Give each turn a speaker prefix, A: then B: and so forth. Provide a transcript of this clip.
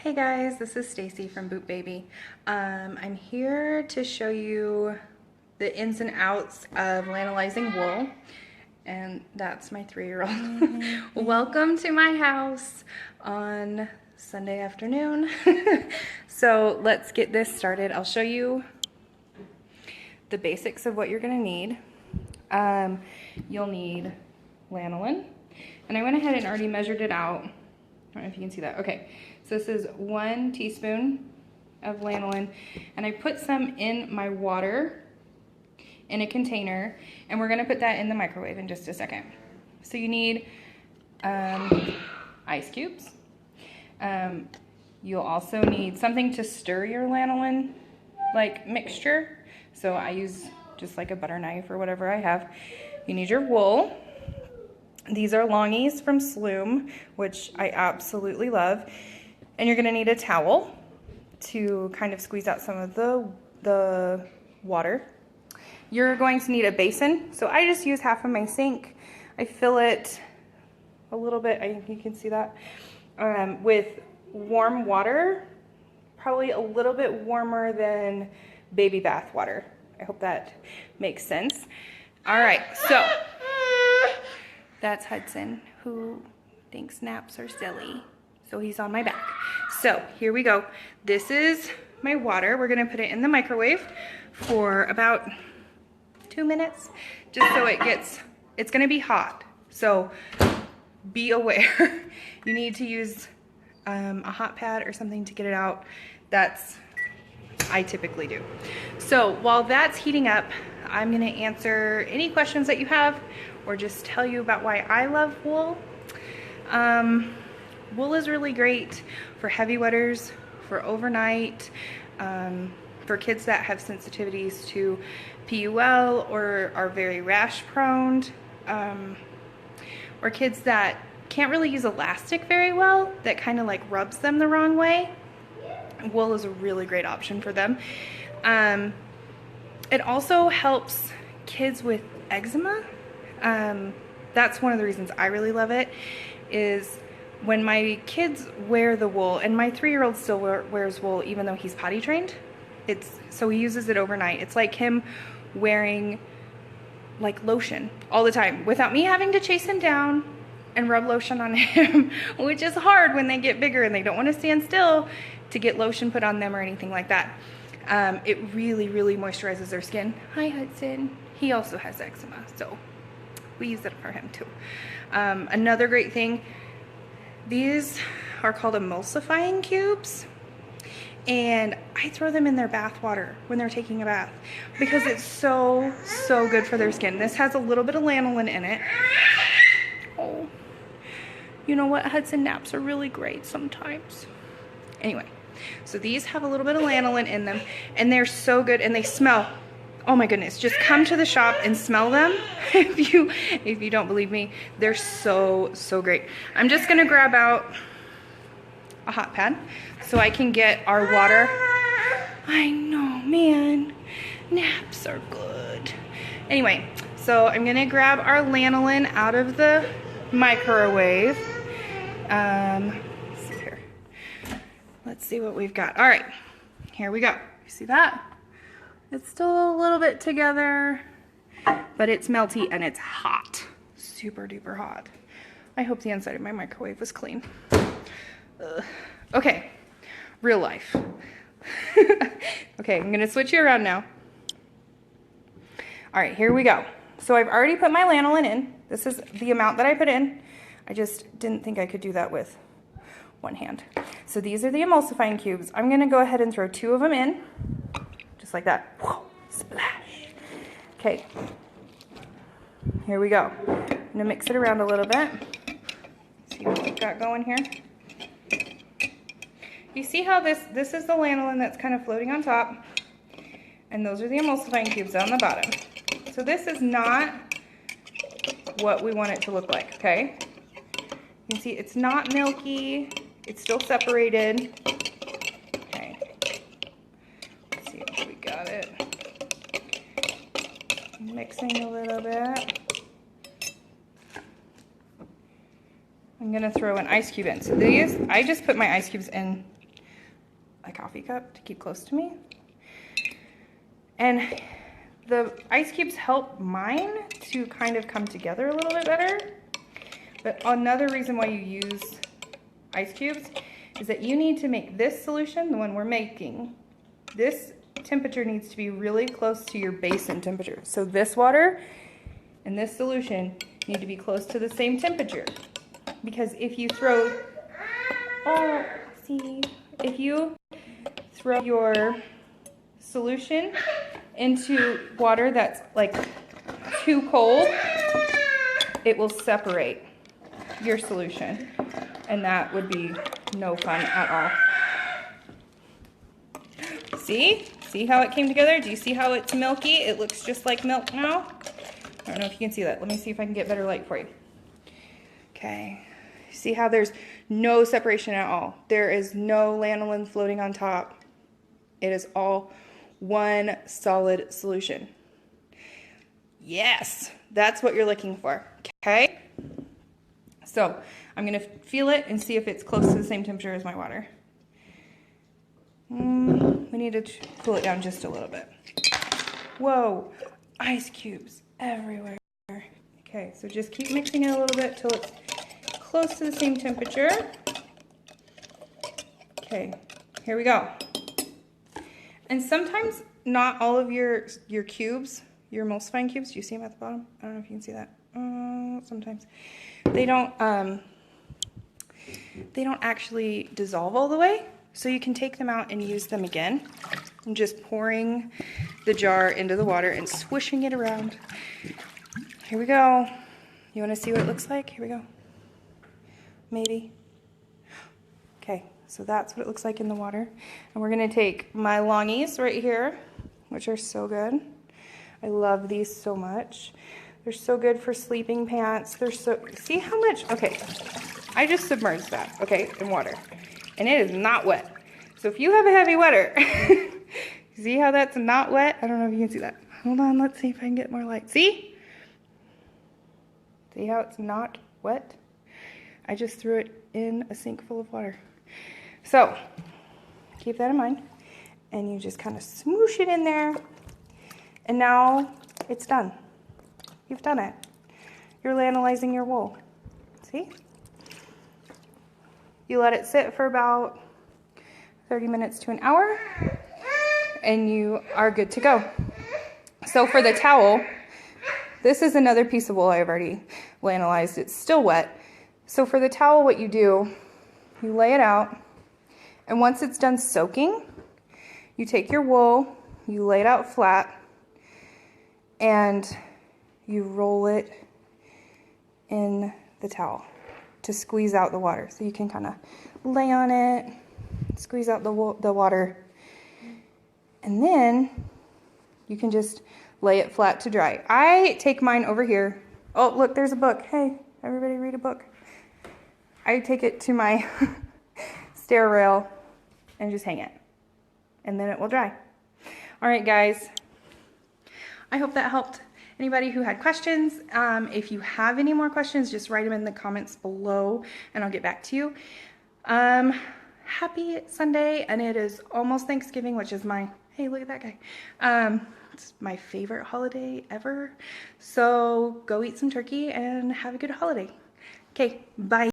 A: Hey guys, this is Stacie from Boot Baby. I'm here to show you the ins and outs of lanolizing wool, and that's my 3-year-old. Welcome to my house on Sunday afternoon. So let's get this started. I'll show you the basics of what you're gonna need. You'll need lanolin, and I went ahead and already measured it out. I don't know if you can see that. Okay, so this is 1 teaspoon of lanolin, and I put some in my water in a container, and we're gonna put that in the microwave in just a second. So you need ice cubes. You'll also need something to stir your lanolin like mixture. So I use just like a butter knife or whatever I have. You need your wool. These are longies from Sloom, which I absolutely love. And you're gonna need a towel to kind of squeeze out some of the water. You're going to need a basin. So I just use half of my sink. I fill it a little bit, I think you can see that, with warm water, probably a little bit warmer than baby bath water. I hope that makes sense. All right, so that's Hudson, who thinks naps are silly. So he's on my back. So here we go. This is my water. We're gonna put it in the microwave for about 2 minutes, just so it's gonna be hot. So be aware. You need to use a hot pad or something to get it out. I typically do. So while that's heating up, I'm gonna answer any questions that you have or just tell you about why I love wool. Wool is really great for heavy wetters, for overnight, for kids that have sensitivities to PUL or are very rash prone, or kids that can't really use elastic very well, that kind of like rubs them the wrong way. Wool is a really great option for them. It also helps kids with eczema. That's one of the reasons I really love it, is when my kids wear the wool, and my 3-year-old still wears wool even though he's potty trained. So he uses it overnight. It's like him wearing like lotion all the time without me having to chase him down and rub lotion on him, which is hard when they get bigger and they don't want to stand still to get lotion put on them or anything like that. It really, really moisturizes their skin. Hi, Hudson. He also has eczema, so we use it for him too. Another great thing, these are called emulsifying cubes, and I throw them in their bath water when they're taking a bath because it's so good for their skin. This has a little bit of lanolin in it. Oh, you know what? Hudson naps are really great sometimes. Anyway, so these have a little bit of lanolin in them, and they're so good, and they smell. Oh my goodness, just come to the shop and smell them if you don't believe me. They're so great. I'm just gonna grab out a hot pad so I can get our water. I know, man, naps are good. Anyway, so I'm gonna grab our lanolin out of the microwave. Let's see here. Let's see what we've got. All right, here we go. You see that? It's still a little bit together, but it's melty and it's hot. Super duper hot. I hope the inside of my microwave was clean. Okay, real life. Okay, I'm gonna switch you around now. All right, here we go. So I've already put my lanolin in. This is the amount that I put in. I just didn't think I could do that with one hand. So these are the emulsifying cubes. I'm gonna go ahead and throw 2 of them in. Just like that. Whoa, splash. Okay, here we go. I'm gonna mix it around a little bit. See what we've got going here. You see how this is the lanolin that's kind of floating on top, and those are the emulsifying cubes on the bottom. So this is not what we want it to look like, okay? You can see it's not milky, it's still separated. Got it. Mixing a little bit. I'm gonna throw an ice cube in. So these, I just put my ice cubes in a coffee cup to keep close to me. And the ice cubes help mine to kind of come together a little bit better. But another reason why you use ice cubes is that you need to make this solution, the one we're making, this temperature needs to be really close to your basin temperature. So this water and this solution need to be close to the same temperature. Because if you throw, if you throw your solution into water that's like too cold, it will separate your solution, and that would be no fun at all. See how it came together? Do you see how it's milky? It looks just like milk now. I don't know if you can see that. Let me see if I can get better light for you. Okay, see how there's no separation at all? There is no lanolin floating on top. It is all one solid solution. Yes, that's what you're looking for, okay? So I'm gonna feel it and see if it's close to the same temperature as my water. We need to cool it down just a little bit. Whoa, ice cubes everywhere. Okay, so just keep mixing it a little bit till it's close to the same temperature. Okay, here we go. And sometimes not all of your cubes, your emulsifying cubes, do you see them at the bottom? I don't know if you can see that. Sometimes they don't actually dissolve all the way. So you can take them out and use them again. I'm just pouring the jar into the water and swishing it around. Here we go. You want to see what it looks like? Here we go. Maybe. Okay, so that's what it looks like in the water. And we're going to take my longies right here, which are so good. I love these so much. They're so good for sleeping pants. They're so, see how much, okay, I just submerged that, okay, in water. And it is not wet. So if you have a heavy wetter, see how that's not wet? I don't know if you can see that. Hold on, let's see if I can get more light. See? See how it's not wet? I just threw it in a sink full of water. So keep that in mind. And you just kind of smoosh it in there. And now it's done. You've done it. You're lanolizing your wool. See? You let it sit for about 30 minutes to an hour, and you are good to go. So for the towel, this is another piece of wool I've already lanolized. It's still wet. So for the towel, what you do, you lay it out, and once it's done soaking, you take your wool, you lay it out flat, and you roll it in the towel to squeeze out the water. So you can kind of lay on it, squeeze out the water, and then you can just lay it flat to dry. I take mine over here. Oh, look, there's a book. Hey, everybody read a book. I take it to my stair rail and just hang it, and then it will dry. All right, guys. I hope that helped anybody who had questions. If you have any more questions, just write them in the comments below and I'll get back to you. Happy Sunday, and it is almost Thanksgiving, which is my, hey, look at that guy. It's my favorite holiday ever. So go eat some turkey and have a good holiday. Okay, bye.